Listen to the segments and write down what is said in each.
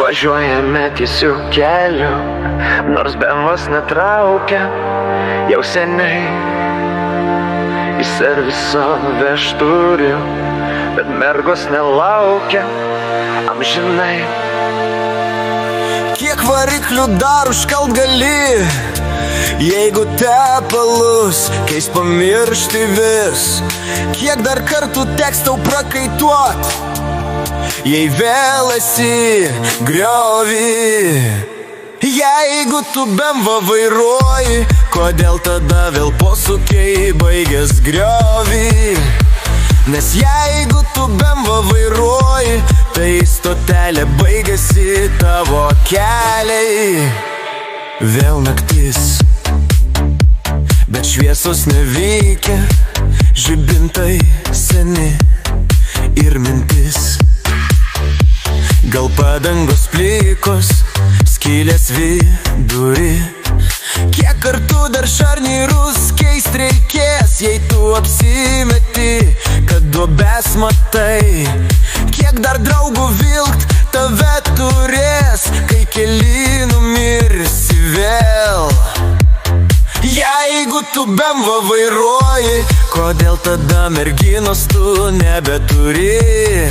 Važiuojame tiesiu keliu, nors bemvas netraukia jau seniai. Į serviso vežturiu, bet mergos nelaukia amžinai. Kiek variklių dar užkalt gali, jeigu tepalus keis pamiršti vis? Kiek dar kartų teks tau prakaituot, jei vėl esi griovy? Jeigu tu BMW vairuoji, kodėl tada vėl posūkiai baigės griovy? Nes jeigu tu BMW vairuoji, tai stotelė baigėsi tavo keliai. Vėl naktis, bet šviesos neveikia, žibintai seni ir mintis. Gal padangos plikos, skylės vidury. Kiek kartų dar šarnyrus keist reikės, jei tu apsimeti, kad duobes matai? Kiek dar draugų vilkt tave turės, kai keli numirsi vėl? Jeigu tu BMW vairuoji, kodėl tada merginos tu nebeturi?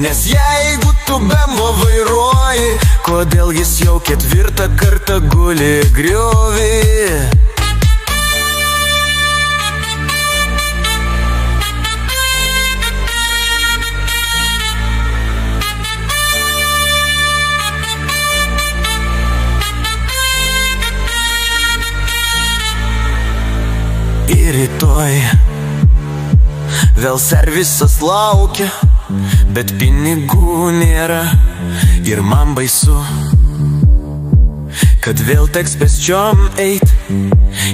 Nes jeigu tu BMW vairuoji, kodėl jis jau ketvirtą kartą guli griovy? Ir rytoj vėl servisas laukia, bet pinigų nėra ir man baisu, kad vėl teks pėsčiom eit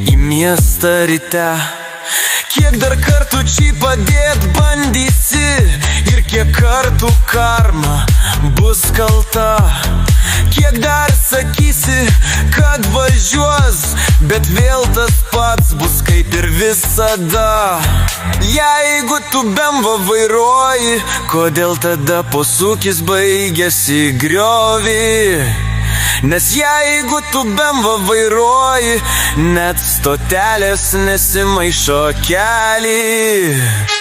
į miestą ryte. Kiek dar kartų čia padėt bandysi ir kiek kartų karma bus kalta? Kiek dar sakysi, kad važiuos, bet vėl tas pats bus kaip ir visada? Jeigu tu BMW vairuoji, kodėl tada posūkis baigėsi griovy? Nes jeigu tu BMW vairuoji, net stotelės nesimaišo keliai.